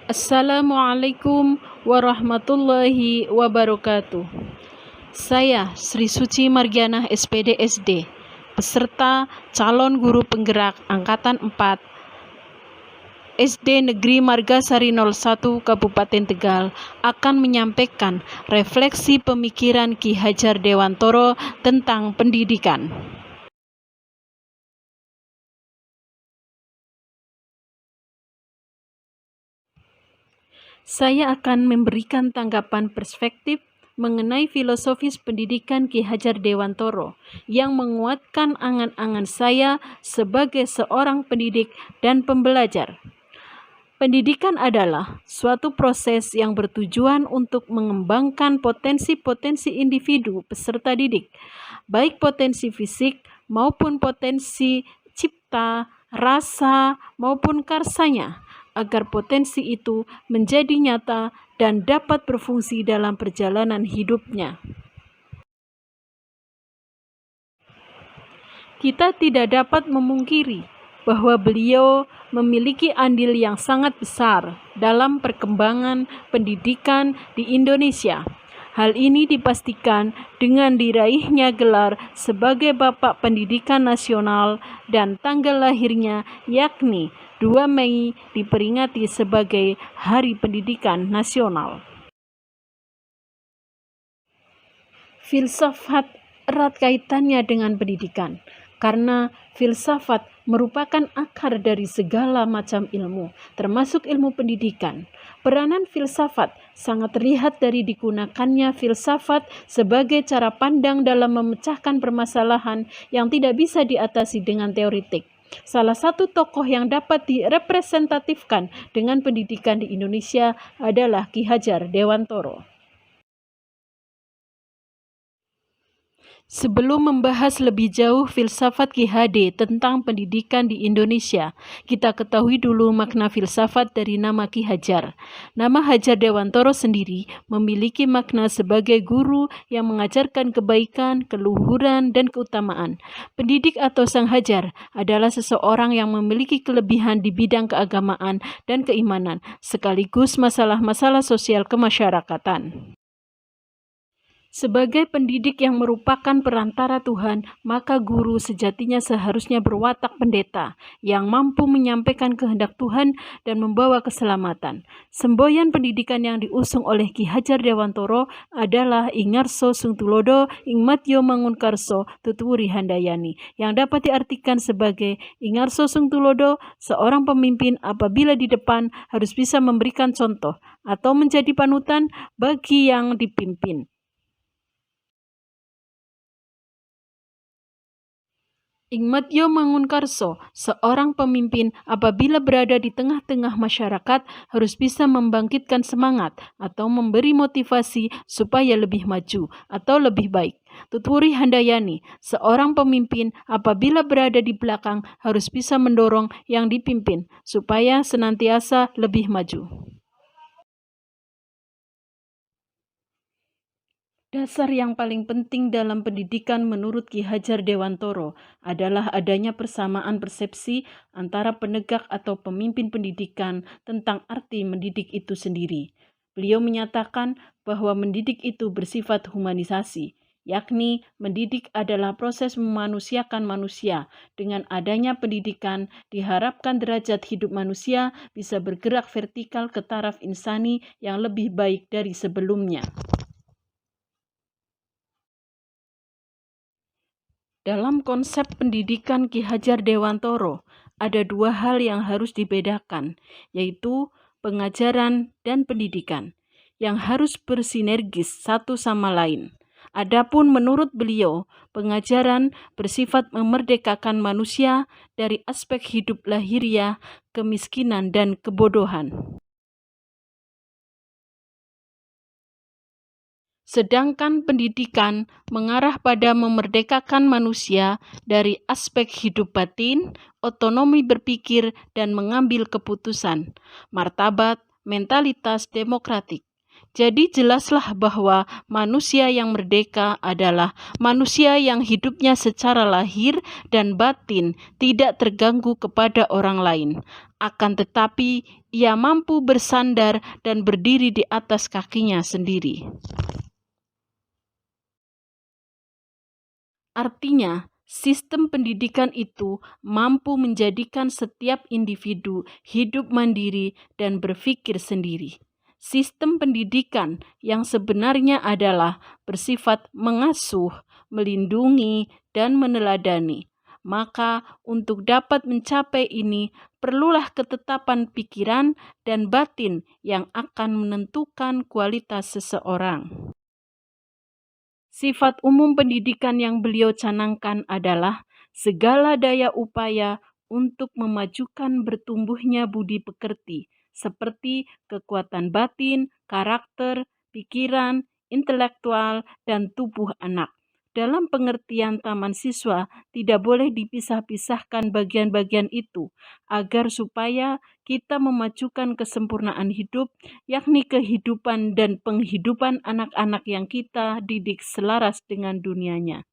Assalamualaikum warahmatullahi wabarakatuh. Saya Sri Suci Margiana SPD SD, peserta calon guru penggerak Angkatan 4 SD Negeri Margasari 01 Kabupaten Tegal akan menyampaikan refleksi pemikiran Ki Hajar Dewantoro tentang pendidikan. Saya akan memberikan tanggapan perspektif mengenai filosofis pendidikan Ki Hajar Dewantoro yang menguatkan angan-angan saya sebagai seorang pendidik dan pembelajar. Pendidikan adalah suatu proses yang bertujuan untuk mengembangkan potensi-potensi individu peserta didik, baik potensi fisik maupun potensi cipta, rasa, maupun karsanya, agar potensi itu menjadi nyata dan dapat berfungsi dalam perjalanan hidupnya. Kita tidak dapat memungkiri bahwa beliau memiliki andil yang sangat besar dalam perkembangan pendidikan di Indonesia. Hal ini dipastikan dengan diraihnya gelar sebagai Bapak Pendidikan Nasional dan tanggal lahirnya yakni 2 Mei diperingati sebagai Hari Pendidikan Nasional. Filsafat erat kaitannya dengan pendidikan, karena filsafat merupakan akar dari segala macam ilmu, termasuk ilmu pendidikan. Peranan filsafat sangat terlihat dari digunakannya filsafat sebagai cara pandang dalam memecahkan permasalahan yang tidak bisa diatasi dengan teoretik. Salah satu tokoh yang dapat direpresentatifkan dengan pendidikan di Indonesia adalah Ki Hajar Dewantoro. Sebelum membahas lebih jauh filsafat Ki Hade tentang pendidikan di Indonesia, kita ketahui dulu makna filsafat dari nama Ki Hajar. Nama Hajar Dewantoro sendiri memiliki makna sebagai guru yang mengajarkan kebaikan, keluhuran, dan keutamaan. Pendidik atau sang hajar adalah seseorang yang memiliki kelebihan di bidang keagamaan dan keimanan, sekaligus masalah-masalah sosial kemasyarakatan. Sebagai pendidik yang merupakan perantara Tuhan, maka guru sejatinya seharusnya berwatak pendeta yang mampu menyampaikan kehendak Tuhan dan membawa keselamatan. Semboyan pendidikan yang diusung oleh Ki Hajar Dewantoro adalah Ingarso Sung Tulodo, Ingmatyo Mangunkarso, Tutwuri Handayani, yang dapat diartikan sebagai Ingarso Sung Tulodo, seorang pemimpin apabila di depan harus bisa memberikan contoh atau menjadi panutan bagi yang dipimpin. Ingmatyo Mangunkarso, seorang pemimpin apabila berada di tengah-tengah masyarakat harus bisa membangkitkan semangat atau memberi motivasi supaya lebih maju atau lebih baik. Tutwuri Handayani, seorang pemimpin apabila berada di belakang harus bisa mendorong yang dipimpin supaya senantiasa lebih maju. Dasar yang paling penting dalam pendidikan menurut Ki Hajar Dewantoro adalah adanya persamaan persepsi antara penegak atau pemimpin pendidikan tentang arti mendidik itu sendiri. Beliau menyatakan bahwa mendidik itu bersifat humanisasi, yakni mendidik adalah proses memanusiakan manusia. Dengan adanya pendidikan, diharapkan derajat hidup manusia bisa bergerak vertikal ke taraf insani yang lebih baik dari sebelumnya. Dalam konsep pendidikan Ki Hajar Dewantoro, ada dua hal yang harus dibedakan, yaitu pengajaran dan pendidikan, yang harus bersinergis satu sama lain. Adapun menurut beliau, pengajaran bersifat memerdekakan manusia dari aspek hidup lahiriah, kemiskinan, dan kebodohan. Sedangkan pendidikan mengarah pada memerdekakan manusia dari aspek hidup batin, otonomi berpikir dan mengambil keputusan, martabat, mentalitas demokratik. Jadi jelaslah bahwa manusia yang merdeka adalah manusia yang hidupnya secara lahir dan batin tidak terganggu kepada orang lain. Akan tetapi, ia mampu bersandar dan berdiri di atas kakinya sendiri. Artinya, sistem pendidikan itu mampu menjadikan setiap individu hidup mandiri dan berpikir sendiri. Sistem pendidikan yang sebenarnya adalah bersifat mengasuh, melindungi, dan meneladani. Maka, untuk dapat mencapai ini, perlulah ketetapan pikiran dan batin yang akan menentukan kualitas seseorang. Sifat umum pendidikan yang beliau canangkan adalah segala daya upaya untuk memajukan bertumbuhnya budi pekerti, seperti kekuatan batin, karakter, pikiran, intelektual, dan tubuh anak. Dalam pengertian taman siswa, tidak boleh dipisah-pisahkan bagian-bagian itu, agar supaya kita memajukan kesempurnaan hidup, yakni kehidupan dan penghidupan anak-anak yang kita didik selaras dengan dunianya.